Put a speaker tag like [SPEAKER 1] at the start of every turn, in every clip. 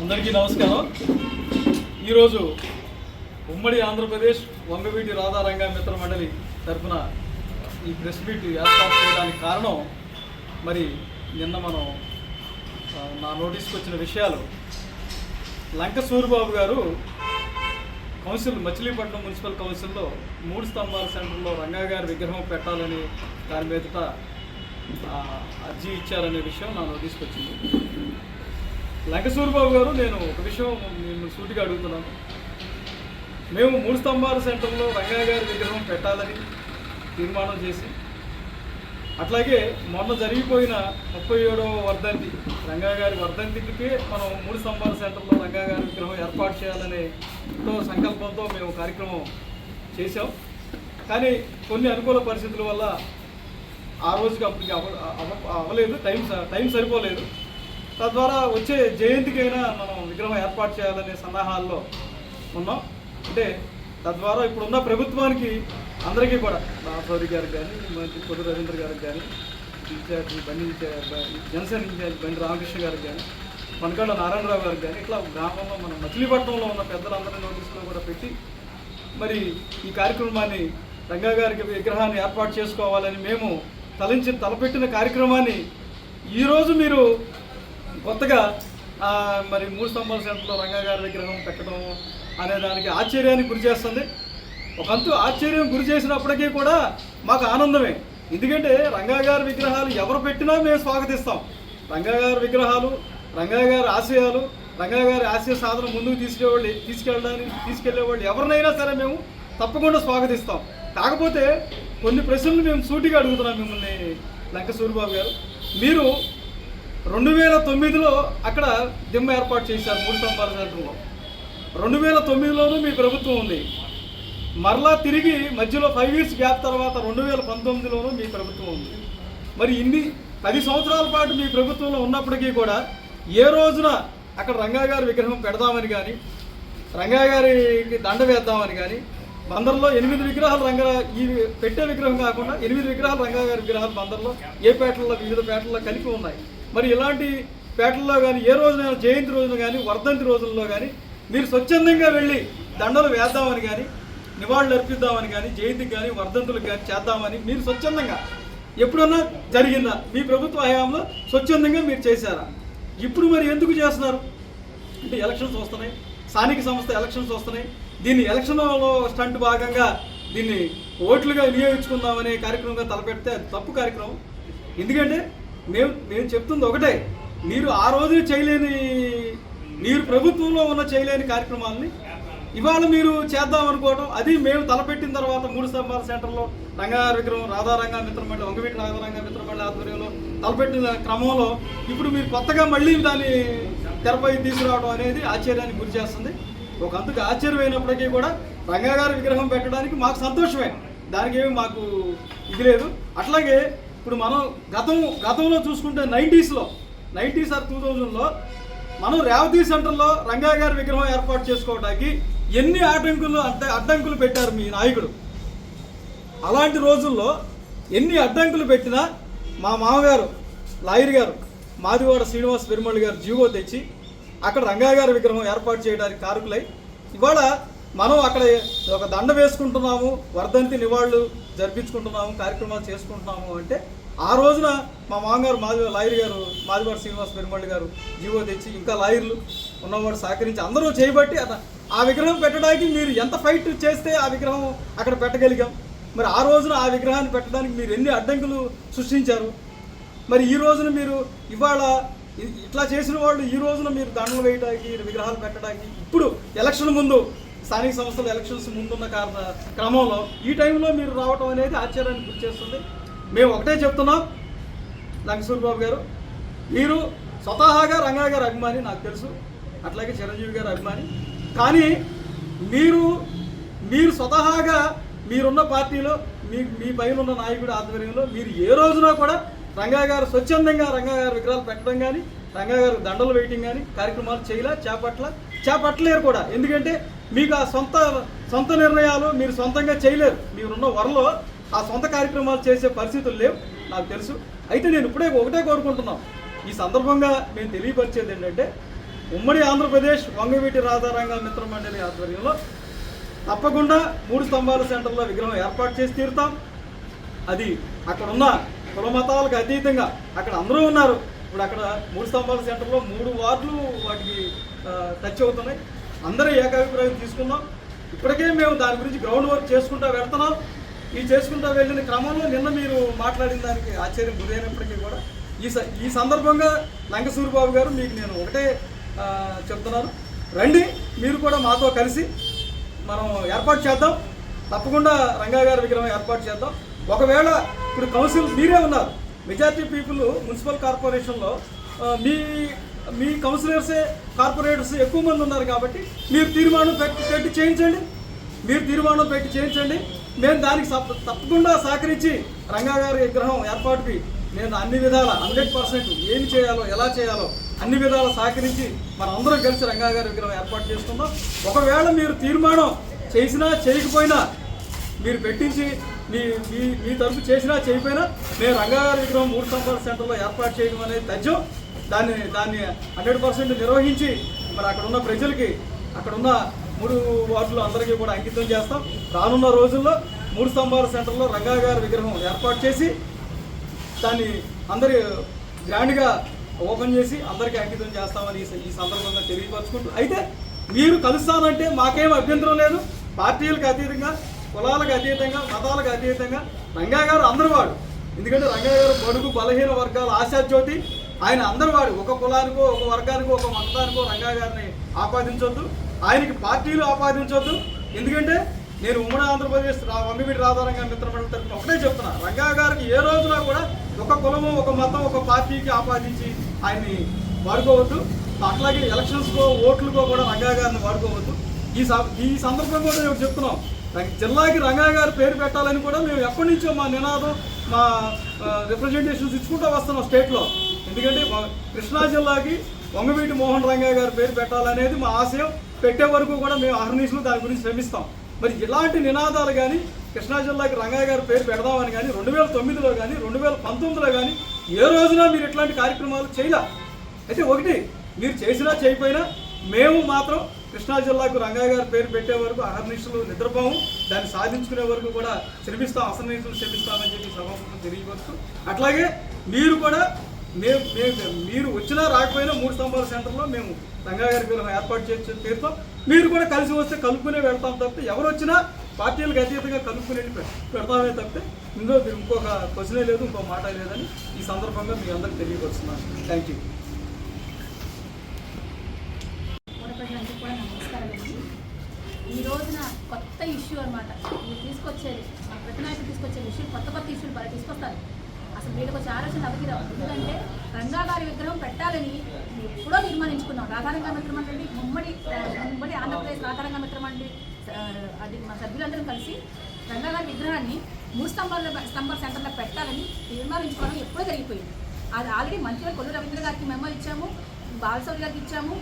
[SPEAKER 1] అందరికీ నమస్కారం. ఈరోజు ఉమ్మడి ఆంధ్రప్రదేశ్ వంగవీటి రాధారంగ మిత్ర మండలి తరఫున ఈ ప్రెస్ మీట్ ఏర్పాటు చేయడానికి కారణం, మరి నిన్న మనం నా నోటీస్కి వచ్చిన విషయాలు, లంక సూరిబాబు గారు కౌన్సిల్ మచిలీపట్నం మున్సిపల్ కౌన్సిల్లో 3 స్తంభాల సెంటర్లో రంగా గారి విగ్రహం పెట్టాలని దాని మీదట అర్జీ ఇచ్చారనే విషయం నా నోటీస్కి వచ్చింది. లంక సూరిబాబు గారు, నేను ఒక విషయం నేను సూటిగా అడుగుతున్నాను. మేము 3 స్తంభాల సెంటర్లో రంగా గారి విగ్రహం పెట్టాలని తీర్మానం చేసి, అట్లాగే మొన్న జరిగిపోయిన 37వ వర్ధంతి రంగా గారి వర్ధంతికి మనం 3 స్తంభాల సెంటర్లో రంగా గారి విగ్రహం ఏర్పాటు చేయాలనే సంకల్పంతో మేము కార్యక్రమం చేశాం. కానీ కొన్ని అనుకూల పరిస్థితుల వల్ల ఆ రోజుకి అప్పటికి అవ్వలేదు, టైం సరిపోలేదు. తద్వారా వచ్చే జయంతికైనా మనం విగ్రహం ఏర్పాటు చేయాలనే సన్నాహాల్లో ఉన్నాం. అంటే తద్వారా ఇప్పుడున్న ప్రభుత్వానికి అందరికీ కూడా, రామచౌరి గారికి కానీ, మంత్రి పొద్దు రవీంద్ర గారికి కానీ, ఇన్ఛార్జి జనసేన ఇన్ఛార్జి బండి రామకృష్ణ గారికి కానీ, పనకాళ్ళ నారాయణరావు గారికి కానీ, ఇట్లా గ్రామంలో మన మచిలీపట్నంలో ఉన్న పెద్దలందరి నోటీసులో కూడా పెట్టి మరి ఈ కార్యక్రమాన్ని రంగా గారికి విగ్రహాన్ని ఏర్పాటు చేసుకోవాలని మేము తలపెట్టిన కార్యక్రమాన్ని ఈరోజు మీరు కొత్తగా మరి 3 స్తంభాల సెంటర్లో రంగా గారి విగ్రహం పెట్టడం అనే దానికి ఆశ్చర్యానికి గురి చేస్తుంది. ఒకంతు ఆశ్చర్యం గురి చేసినప్పటికీ కూడా మాకు ఆనందమే. ఎందుకంటే రంగా గారి విగ్రహాలు ఎవరు పెట్టినా మేము స్వాగతిస్తాం. రంగా గారి విగ్రహాలు, రంగా గారి ఆశయాలు, రంగా గారి ఆశయ సాధన ముందుకు తీసుకెళ్లే వాళ్ళు ఎవరినైనా సరే మేము తప్పకుండా స్వాగతిస్తాం. కాకపోతే కొన్ని ప్రశ్నలు మేము సూటిగా అడుగుతున్నాం మిమ్మల్ని. లంక సూరిబాబు గారు, మీరు 2009లో అక్కడ దిమ్మ ఏర్పాటు చేశారు 3 స్తంభాల సెంటర్లో. 2009లోనూ మీ ప్రభుత్వం ఉంది. మరలా తిరిగి మధ్యలో 5 years గ్యాప్ తర్వాత 2019లోనూ మీ ప్రభుత్వం ఉంది. మరి ఇన్ని 10 సంవత్సరాల పాటు మీ ప్రభుత్వంలో ఉన్నప్పటికీ కూడా ఏ రోజున అక్కడ రంగా గారి విగ్రహం పెడదామని కానీ, రంగా గారికి దండ వేద్దామని కానీ, బందర్లో 8 విగ్రహాలు ఈ పెట్టే విగ్రహం కాకుండా 8 విగ్రహాలు రంగా గారి విగ్రహాలు బందర్లో పేటల్లో వివిధ పేటల్లో కలిపి ఉన్నాయి. మరి ఇలాంటి పేటల్లో కానీ ఏ రోజున, జయంతి రోజున కానీ, వర్ధంతి రోజుల్లో కానీ మీరు స్వచ్ఛందంగా వెళ్ళి దండలు వేద్దామని కానీ, నివాళులు అర్పిద్దామని కానీ, జయంతికి కానీ వర్ధంతులకు కానీ చేద్దామని మీరు స్వచ్ఛందంగా ఎప్పుడన్నా జరిగిందా? మీ ప్రభుత్వ హయాంలో స్వచ్ఛందంగా మీరు చేశారా? ఇప్పుడు మరి ఎందుకు చేస్తున్నారు అంటే, ఎలక్షన్స్ వస్తున్నాయి, స్థానిక సంస్థ ఎలక్షన్స్ వస్తున్నాయి. దీన్ని ఎలక్షన్లో స్టంట్ భాగంగా దీన్ని ఓట్లుగా వినియోగించుకుందామనే కార్యక్రమంగా తలపెడితే అది తప్పు కార్యక్రమం. ఎందుకంటే నేను చెప్తుంది ఒకటే, మీరు ఆ రోజు మీరు ప్రభుత్వంలో ఉన్న చేయలేని కార్యక్రమాలని ఇవాళ మీరు చేద్దామనుకోవడం, అది మేము తలపెట్టిన తర్వాత 3 స్తంభాల సెంటర్లో రంగా విగ్రహం రాధారంగ మిత్రమండలి, వంగవీటి రాధారంగ మిత్రమండలి ఆధ్వర్యంలో తలపెట్టిన క్రమంలో ఇప్పుడు మీరు కొత్తగా మళ్ళీ దాన్ని తెరపై తీసుకురావడం అనేది ఆశ్చర్యానికి గురి చేస్తుంది. ఒక అంతకు ఆశ్చర్యమైనప్పటికీ కూడా రంగా గారి విగ్రహం పెట్టడానికి మాకు సంతోషమే, దానికి ఏమి మాకు ఇది లేదు. అట్లాగే ఇప్పుడు మనం గతంలో చూసుకుంటే 90s or 2000లో మనం రేవతి సెంటర్లో రంగా గారి విగ్రహం ఏర్పాటు చేసుకోవడానికి ఎన్ని అడ్డంకులు పెట్టారు మీ నాయకుడు. అలాంటి రోజుల్లో ఎన్ని అడ్డంకులు పెట్టినా మా మామగారు లాయర్ గారు మాదివాడ శ్రీనివాస్ పెరుమల్ గారు జీవో తెచ్చి అక్కడ రంగా గారి విగ్రహం ఏర్పాటు చేయడానికి కారకులై ఇవాళ మనం అక్కడ ఒక దండ వేసుకుంటున్నాము, వర్ధంతి నివాళులు జరిపించుకుంటున్నాము, కార్యక్రమాలు చేసుకుంటున్నాము అంటే ఆ రోజున మా మామగారు లాయర్ గారు మాదివాడ శ్రీనివాస్ పెరుమల్ గారు జీవో తెచ్చి, ఇంకా లాయర్లు ఉన్నవాడు సహకరించి అందరూ చేయబట్టి ఆ విగ్రహం పెట్టడానికి మీరు ఎంత ఫైట్ చేస్తే ఆ విగ్రహం అక్కడ పెట్టగలిగాం. మరి ఆ రోజున ఆ విగ్రహాన్ని పెట్టడానికి మీరు ఎన్ని అడ్డంకులు సృష్టించారు. మరి ఈ రోజున మీరు ఇవాళ ఇట్లా చేసిన వాళ్ళు ఈ రోజున మీరు దండలు వేయడానికి, విగ్రహాలు పెట్టడానికి, ఇప్పుడు ఎలక్షన్ ముందు, స్థానిక సంస్థల ఎలక్షన్స్ ముందున్న క్రమంలో ఈ టైంలో మీరు రావటం అనేది ఆశ్చర్యానికి గురి చేస్తుంది. మేము ఒకటే చెప్తున్నాం, లంక సూరిబాబు గారు, మీరు స్వతహాగా రంగా గారి అభిమాని నాకు తెలుసు, అట్లాగే చిరంజీవి గారి అభిమాని. కానీ మీరు స్వతహాగా మీరున్న పార్టీలో మీ పైన ఉన్న నాయకుడి ఆధ్వర్యంలో మీరు ఏ రోజున కూడా రంగా గారు స్వచ్ఛందంగా రంగా గారి విగ్రహాలు పెట్టడం కానీ, రంగా గారు దండలు వేయటం కానీ కార్యక్రమాలు చేపట్టలేరు కూడా. ఎందుకంటే మీకు ఆ సొంత నిర్ణయాలు మీరు సొంతంగా చేయలేరు. మీరున్న వరలో ఆ సొంత కార్యక్రమాలు చేసే పరిస్థితులు లేవు నాకు తెలుసు. అయితే నేను ఇప్పుడే ఒకటే కోరుకుంటున్నాం, ఈ సందర్భంగా మేము తెలియపరిచేది ఏంటంటే, ఉమ్మడి ఆంధ్రప్రదేశ్ వంగవీటి రాధారంగ మిత్ర మండలి ఆధ్వర్యంలో తప్పకుండా 3 స్తంభాల సెంటర్లో విగ్రహం ఏర్పాటు చేసి తీరుతాం. అది అక్కడ ఉన్న కుల మతాలకు అతీతంగా అక్కడ అందరూ ఉన్నారు. ఇప్పుడు అక్కడ 3 స్తంభాల సెంటర్లో 3 వార్డులు వాటికి టచ్ అవుతున్నాయి. అందరూ ఏకాభిప్రాయం తీసుకున్నాం. ఇప్పటికే మేము దాని గురించి గ్రౌండ్ వర్క్ చేసుకుంటూ వెళ్తున్నాం. ఈ చేసుకుంటూ వెళ్ళిన క్రమంలో నిన్న మీరు మాట్లాడిన దానికి ఆశ్చర్యం గురైనప్పటికీ కూడా ఈ సందర్భంగా లంకసూరిబాబు గారు మీకు నేను ఒకటే చెప్తున్నాను, రండి మీరు కూడా మాతో కలిసి మనం ఏర్పాటు చేద్దాం. తప్పకుండా రంగా గారి విగ్రహం ఏర్పాటు చేద్దాం. ఒకవేళ ఇప్పుడు కౌన్సిల్ మీరే ఉన్నారు, మెజారిటీ పీపుల్ మున్సిపల్ కార్పొరేషన్లో మీ కౌన్సిలర్సే కార్పొరేటర్స్ ఎక్కువ మంది ఉన్నారు కాబట్టి మీరు తీర్మానం పెట్టి చేయించండి. మేము దానికి తప్పకుండా సహకరించి రంగా గారి విగ్రహం ఏర్పాటుకి నేను అన్ని విధాల 100% ఏమి చేయాలో ఎలా చేయాలో అన్ని విధాలు సహకరించి మనం అందరం కలిసి రంగా గారి విగ్రహం ఏర్పాటు చేసుకుందాం. ఒకవేళ మీరు తీర్మానం చేసినా చేయకపోయినా మీరు పెట్టించి మీ తరఫు చేసినా చేయకపోయినా మేము రంగా గారి విగ్రహం 3 స్తంభాల సెంటర్లో ఏర్పాటు చేయడం అనేది తథ్యం. దాన్ని 100% నిర్వహించి మరి అక్కడ ఉన్న ప్రజలకి అక్కడ ఉన్న 3 వార్డులు అందరికీ కూడా అంకితం చేస్తాం. రానున్న రోజుల్లో 3 స్తంభాల సెంటర్లో రంగా గారి విగ్రహం ఏర్పాటు చేసి దాన్ని అందరి గ్రాండ్గా ఓపెన్ చేసి అందరికీ అంకితం చేస్తామని ఈ సందర్భంగా తెలియపరచుకుంటూ, అయితే మీరు కలుస్తానంటే మాకేం అభ్యంతరం లేదు. పార్టీలకు అతీతంగా, కులాలకు అతీతంగా, మతాలకు అతీతంగా రంగా గారు అందరి వాడు. ఎందుకంటే రంగా గారు బడుగు బలహీన వర్గాల ఆశాజ్యోతి. ఆయన అందరి వాడు. ఒక కులానికో ఒక వర్గానికో ఒక మతానికో రంగా గారిని ఆపాదించొద్దు, ఆయనకి పార్టీలు ఆపాదించొద్దు. ఎందుకంటే నేను ఉమ్మడి ఆంధ్రప్రదేశ్ వంగవీటి రాధారంగ మిత్ర మండలి తరఫున ఒకటే చెప్తున్నా, రంగా గారికి ఏ రోజున కూడా ఒక కులము ఒక మతం ఒక పార్టీకి ఆపాదించి ఆయన్ని వాడుకోవద్దు. అట్లాగే ఎలక్షన్స్కో ఓట్లకో కూడా రంగా గారిని వాడుకోవద్దు. ఈ సందర్భంగా కూడా మేము చెప్తున్నాం, జిల్లాకి రంగా గారి పేరు పెట్టాలని కూడా మేము ఎప్పటి నుంచో మా నినాదం, మా రిప్రజెంటేషన్స్ ఇచ్చుకుంటూ వస్తున్నాం స్టేట్లో. ఎందుకంటే కృష్ణా జిల్లాకి వంగవీటి మోహన్ రంగా గారి పేరు పెట్టాలనేది మా ఆశయం. పెట్టే వరకు కూడా మేము అహర్నిశలు దాని గురించి శ్రమిస్తాం. మరి ఇలాంటి నినాదాలు కానీ కృష్ణా జిల్లాకి రంగా గారి పేరు పెడదామని కానీ 2009లో కానీ 2019లో కానీ ఏ రోజున మీరు ఇట్లాంటి కార్యక్రమాలు చేయలే. అయితే ఒకటి మీరు చేసినా చేయకపోయినా మేము మాత్రం కృష్ణా జిల్లాకు రంగా గారి పేరు పెట్టే వరకు అహర్నిశలు నిద్రపోము. దాన్ని సాధించుకునే వరకు కూడా శ్రమిస్తాం, అసన్నిశలు శ్రమిస్తామని చెప్పి సభాముఖం తెలియవచ్చు. అట్లాగే మీరు కూడా మీరు వచ్చినా రాకపోయినా 3 స్తంభాల సెంటర్లో మేము రంగా గారి విగ్రహం ఏర్పాటు చేసి తీరుతాం. మీరు కూడా కలిసి వస్తే కలుపుకునే వెళ్తాం తప్పితే ఎవరు వచ్చినా పార్టీలకు అతీతంగా కలుపుకునే పెడతామే తప్పితే ఇందులో ఇంకొక క్వశ్చనే లేదు, ఇంకో మాట లేదని ఈ సందర్భంగా మీ అందరికి తెలియపరుస్తున్నాను. Thank you.
[SPEAKER 2] ఈ రోజున కొత్త ఇష్యూ అనమాట తీసుకొచ్చేది, ప్రతి నాయకులు తీసుకొచ్చే ఇష్యూ కొత్త ఇష్యూలు బాగా తీసుకొస్తారు. అసలు వీళ్ళకి వచ్చే ఆలోచన ఎవరికి రావు. ఎందుకంటే రంగా గారి విగ్రహం పెట్టాలని ఎప్పుడో తీర్మానించుకున్నాం. రాధారంగ మిత్ర మండలి ఉమ్మడి ఆంధ్రప్రదేశ్ రాధారంగ మిత్ర మండలి అది మా సభ్యులందరూ కలిసి రంగా గారి విగ్రహాన్ని 3 స్తంభాల సెంటర్లో పెట్టాలని తీర్మానించుకోవడం ఎప్పుడో జరిగిపోయింది. అది ఆల్రెడీ మంత్రి కొల్లు రవీంద్ర గారికి మెమో ఇచ్చాము, బాలసౌరి గారికి ఇచ్చాము,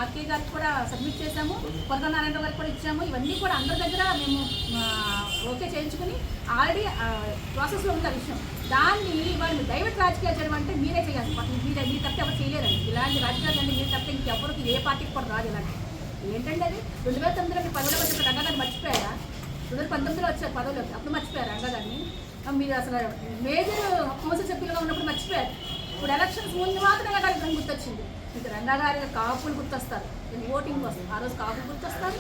[SPEAKER 2] ఆర్కే గారికి కూడా సబ్మిట్ చేశాము, కొరక నారాయణ గారికి కూడా ఇచ్చాము. ఇవన్నీ కూడా అందరి దగ్గర మేము ఓకే చేయించుకుని ఆల్రెడీ ప్రాసెస్లో ఉంది ఆ విషయం. దాన్ని వాళ్ళు డైవర్ట్ రాజకీయాలు చేయడం అంటే మీరే చేయాలి. మీరు తప్పితే ఎవరు చేయలేరండి. ఇలాంటి రాజకీయాలు అంటే మీరు తప్పితే ఇంకెవరికి ఏ పార్టీకి కూడా రాదు. ఇలాంటి ఏంటంటే అది 2009లో మీరు పదవిలో వచ్చినప్పుడు రంగా గారిని మర్చిపోయారా? 2019లో వచ్చారు పదవిలోకి, అప్పుడు మర్చిపోయారు రంగా గారిని. మీరు అసలు మేజర్ కౌన్సిల్ సభ్యులుగా ఉన్నప్పుడు మర్చిపోయారు. ఇప్పుడు ఎలక్షన్స్ ముందు మాత్రం రంగా గారి విగ్రహం గుర్తొచ్చింది. ఇంకా రంగా గారి కాపులు గుర్తొస్తారు, ఓటింగ్ కోసం ఆ రోజు కాపులు గుర్తొస్తారు,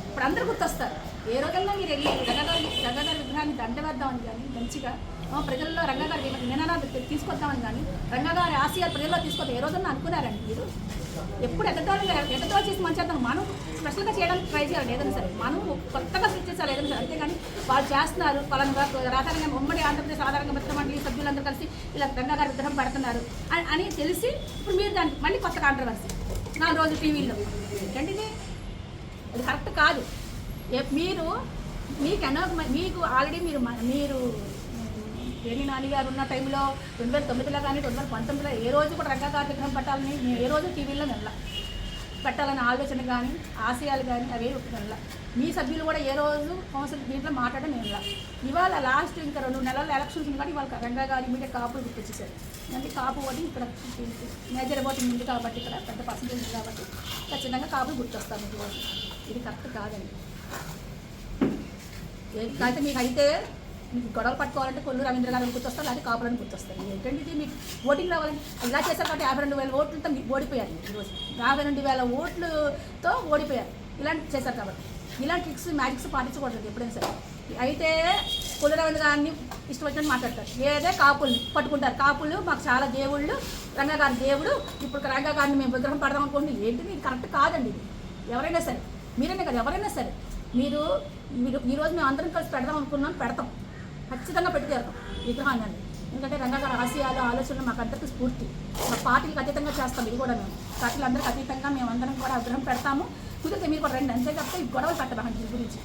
[SPEAKER 2] ఇప్పుడు అందరూ గుర్తొస్తారు. ఏ రోజుల్లో మీరు వెళ్ళి రంగా గారి విగ్రహాన్ని దండవేద్దామని కానీ మంచిగా ప్రజల్లో రంగా గారి నినాదాలు తీసుకొద్దామని కానీ రంగా గారి ఆశయాలు ప్రజల్లో తీసుకొద్దాం ఏ రోజున్నా అనుకున్నారండి మీరు? ఎప్పుడు ఎగతాళి చేసి మంచిద్దాం. మనం స్పెషల్గా చేయడానికి ట్రై చేయాలి ఏదైనా సరే, మనం కొత్తగా సృష్టించాలి ఏదైనా సరే. అంతేగాని వాళ్ళు చేస్తున్నారు పలానా రాధారంగం ఉమ్మడి ఆంధ్రప్రదేశ్ రాధారంగ మిత్ర మండలి సభ్యులందరూ కలిసి ఇలా రంగా గారి విగ్రహం పెడుతున్నారు అని తెలిసి ఇప్పుడు మీరు దానికి మళ్ళీ కొత్త కాంట్రవర్సీ 4 రోజులు టీవీలో ఏంటంటే ఇది కరెక్ట్ కాదు. మీకు ఆల్రెడీ మీరు పేర్ని నాని గారు ఉన్న టైంలో 2009లో కానీ 2019లో ఏ రోజు కూడా రంగా గారి విగ్రహం పెట్టాలని మేము ఏ రోజు టీవీలో వెళ్ళాం. పెట్టాలనే ఆలోచన కానీ ఆశయాలు కానీ అవే ఒప్పుకోవాల. మీ సభ్యులు కూడా ఏ రోజు కౌన్సిల్ దీంట్లో మాట్లాడడం నేను ఇవాళ లాస్ట్ ఇంకా 2 నెలల ఎలక్షన్స్ ఉంది కానీ ఇవాళ రంగా గారు ఇమీడియట్ కాపులు గుర్తొచ్చేసారు. అంటే కాపు ఓటింగ్ ఇక్కడ మేజర్ ఓటింగ్ ఉంది కాబట్టి ఇక్కడ పెద్ద పర్సంటేజ్ ఉంది కాబట్టి ఖచ్చితంగా కాపులు గుర్తొస్తాను మీకు ఓటు. ఇది కరెక్ట్ కాదండి. అయితే మీకు అయితే మీకు గొడవలు పట్టుకోవాలంటే కొల్లు రవీంద్ర గారిని గుర్తొస్తారు, లేకపోతే కాపులను గుర్తొస్తారు. ఏంటంటే ఇది మీకు ఓటింగ్ రావాలంటే ఇలా చేశారు కాబట్టి 52,000 ఓట్లతో మీకు ఓడిపోయారు. ఈరోజు 52,000 ఓట్లతో ఓడిపోయారు. ఇలాంటి చేశారు కాబట్టి ఇలాంటి ట్రిక్స్ మ్యాజిక్స్ పాటించకూడదు ఎప్పుడైనా సరే. అయితే కొల్లు రవీంద్ర గారిని ఇష్టం వచ్చినట్టు మాట్లాడతారు, ఏదే కాపుల్ని పట్టుకుంటారు. కాపులు మాకు చాలా దేవుళ్ళు, రంగా గారి దేవుడు, ఇప్పుడు రంగా గారిని మేము విగ్రహం పడదాం అనుకోండి. ఏంటిది ఇది కరెక్ట్ కాదండి. ఇది ఎవరైనా సరే మీరైనా కదా ఎవరైనా సరే మీరు ఈరోజు మేము అందరం కలిసి పెడదాం అనుకున్నాం, పెడతాం, ఖచ్చితంగా పెట్టుకేస్తాం విగ్రహాన్ని. ఎందుకంటే రంగా గారి ఆశయాలు ఆలోచనలు మాకు అందరికీ స్ఫూర్తి. మా పార్టీలకు అతీతంగా చేస్తాం. ఇది కూడా మేము పార్టీలందరికీ అతీతంగా మేము అందరం కూడా విగ్రహం పెడతాము. కుదిరితే మీరు కూడా రండి. అంతే తప్ప ఈ గొడవలు పెట్టదండి. దీని గురించి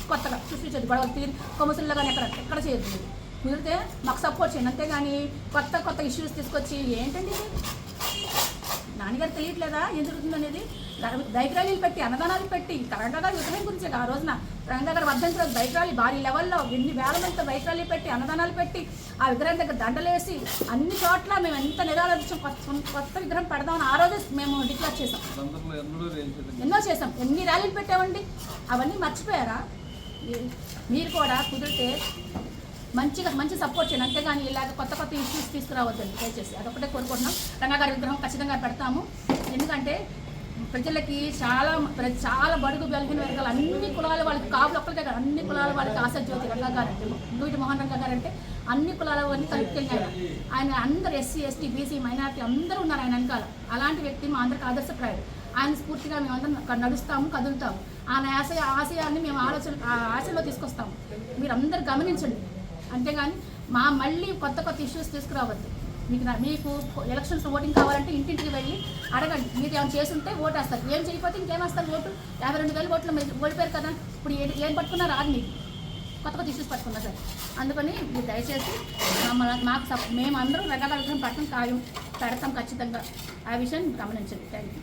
[SPEAKER 2] కొత్తగా సృష్టించదు గొడవలు తీరి కొమ్మసుల్లో కానీ ఎక్కడ చేయదు. మీరు కుదిరితే మాకు సపోర్ట్ చేయండి. అంతేగాని కొత్త ఇష్యూస్ తీసుకొచ్చి ఏంటండి ఇది నాన్నగారు తెలియట్లేదా ఏం జరుగుతుంది అనేది. బైక్ ర్యాలీలు పెట్టి అన్నదానాలు పెట్టి రంగా గారి విగ్రహం గురించి ఆ రోజున రంగా గారి వర్ధంతి రోజు బైక్ ర్యాలీ భారీ లెవెల్లో ఎన్ని వేల మందితో బైక్ ర్యాలీ పెట్టి అన్నదానాలు పెట్టి ఆ విగ్రహం దగ్గర దండలేసి అన్ని చోట్ల మేము ఎంత నిరాళించాం. కొత్త విగ్రహం పెడదామని ఆ రోజే మేము డిక్లేర్ చేసాం. ఎన్నో చేసాం, ఎన్ని ర్యాలీలు పెట్టామండి. అవన్నీ మర్చిపోయారా? మీరు కూడా కుదిరితే మంచి సపోర్ట్ చేయండి. అంతేగాని ఇలాగ కొత్త ఇష్యూస్ తీసుకురావద్దండి దయచేసి. అదొకటే కోరుకుంటున్నాం. రంగా గారి విగ్రహం ఖచ్చితంగా పెడతాము. ఎందుకంటే ప్రజలకి చాలా బడుగు బలహీన వర్గాలు అన్ని కులాల వాళ్ళకి కాపులు ఒక్కరికే కాదు అన్ని కులాల వాళ్ళకి ఆశాజ్యోతి రంగా గారు అంటే నూటి మోహన్ రంగా గారు అంటే అన్ని కులాల వాళ్ళని కలుపుకెళ్ళినారు. ఆయన అందరు ఎస్సీ ఎస్టీ బీసీ మైనారిటీ అందరూ ఉన్నారు ఆయన వెనకాల. అలాంటి వ్యక్తి మా అందరికి ఆదర్శప్రాయుడు. ఆయన స్ఫూర్తిగా మేము అందరం నడుస్తాము, కదులుతాము. ఆయన ఆశయాన్ని మేము ఆశలో తీసుకొస్తాము. మీరు అందరూ గమనించండి. అంతేగాని మళ్ళీ కొత్త ఇష్యూస్ తీసుకురావద్దు. మీకు ఎలక్షన్స్ ఓటింగ్ కావాలంటే ఇంటింటికి వెళ్ళి అడగండి. మీరు ఏమైనా చేస్తుంటే ఓటు వేస్తారు. ఏం చేయకపోతే ఇంకేమేస్తారు ఓటు. 52,000 ఓట్లు మీరు ఓడిపోయారు కదా. ఇప్పుడు ఏం పట్టుకున్నా రాదు మీకు. కొత్త ఇష్యూస్ పట్టుకున్నా సరే. అందుకని మీరు దయచేసి మేము అందరం రంగా గారి విగ్రహం పట్టడం ఖాయం, పెడతాం ఖచ్చితంగా. ఆ విషయాన్ని గమనించండి. Thank you.